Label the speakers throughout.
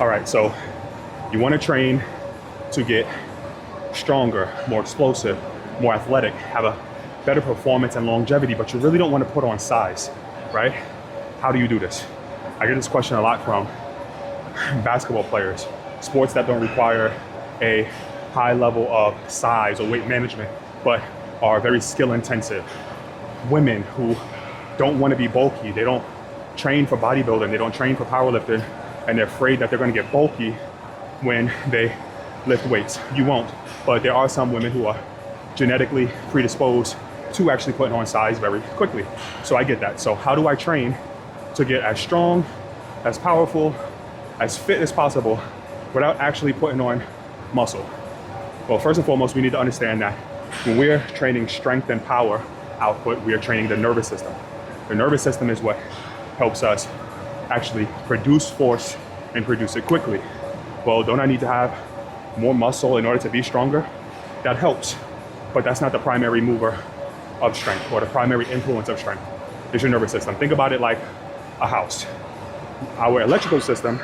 Speaker 1: All right, so you want to train to get stronger, more explosive, more athletic, have a better performance and longevity, but you really don't want to put on size, right? How do you do this? I get this question a lot from basketball players, sports that don't require a high level of size or weight management, but are very skill intensive. Women who don't want to be bulky, they don't train for bodybuilding, they don't train for powerlifting, and they're afraid that they're going to get bulky when they lift weights. You won't, but there are some women who are genetically predisposed to actually putting on size very quickly. So I get that. So how do I train to get as strong, as powerful, as fit as possible without actually putting on muscle? Well, first and foremost, we need to understand that when we're training strength and power output, we are training the nervous system. The nervous system is what helps us actually produce force and produce it quickly. Well, don't I need to have more muscle in order to be stronger? That helps, but that's not the primary mover of strength or the primary influence of strength. It's your nervous system. Think about it like a house. Our electrical system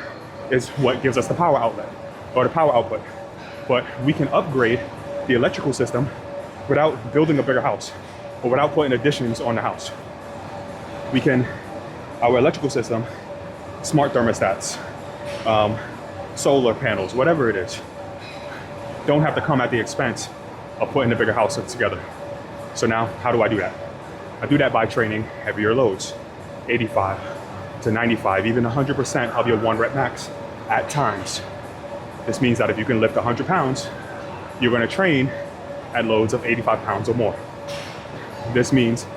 Speaker 1: is what gives us the power outlet or the power output. But we can upgrade the electrical system without building a bigger house or without putting additions on the house. Our electrical system, smart thermostats, solar panels, whatever it is, don't have to come at the expense of putting a bigger house together. So now, how do I do that? I do that by training heavier loads, 85 to 95, even 100% of your 1 rep max at times. This means that if you can lift 100 pounds, you're going to train at loads of 85 pounds or more. This means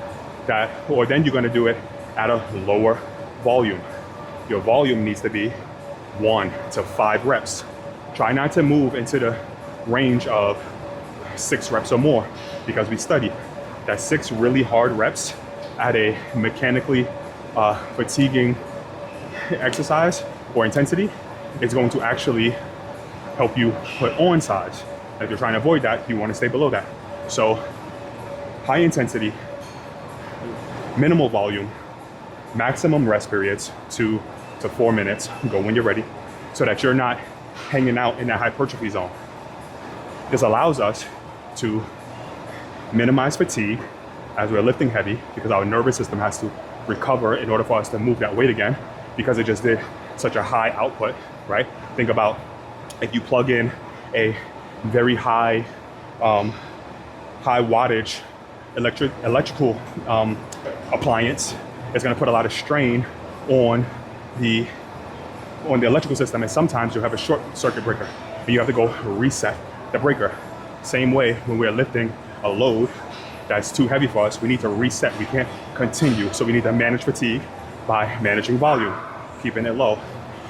Speaker 1: that, or then you're going to do it at a lower volume. Your volume needs to be 1 to 5 reps. Try not to move into the range of 6 reps or more, because we studied that 6 really hard reps at a mechanically fatiguing exercise or intensity is going to actually help you put on size. If you're trying to avoid that, you want to stay below that. So high intensity, minimal volume, maximum rest periods, 2 to 4 minutes, go when you're ready, so that you're not hanging out in that hypertrophy zone. This allows us to minimize fatigue as we're lifting heavy, because our nervous system has to recover in order for us to move that weight again, because it just did such a high output, right? Think about if you plug in a very high wattage electrical appliance, it's going to put a lot of strain on the electrical system, and sometimes you'll have a short circuit breaker and you have to go reset the breaker. Same way, when we're lifting a load that's too heavy for us, we need to reset. We can't continue, so we need to manage fatigue by managing volume, keeping it low.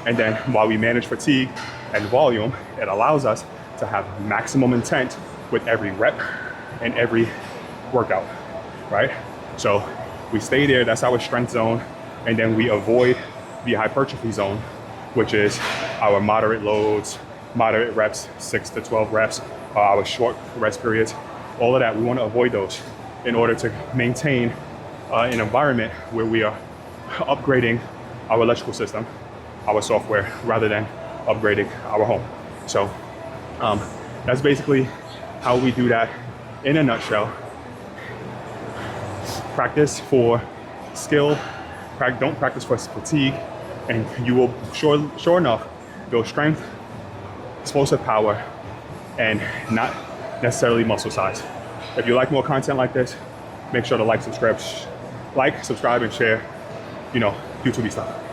Speaker 1: And then while we manage fatigue and volume, it allows us to have maximum intent with every rep and every workout, right? So we stay there, that's our strength zone, and then we avoid the hypertrophy zone, which is our moderate loads, moderate reps, 6 to 12 reps, our short rest periods. All of that, we want to avoid those in order to maintain an environment where we are upgrading our electrical system, our software, rather than upgrading our home. So that's basically how we do that in a nutshell. Practice for skill, don't practice for fatigue, and you will sure enough build strength, explosive power, and not necessarily muscle size. If you like more content like this, make sure to like, subscribe, and share, YouTube stuff.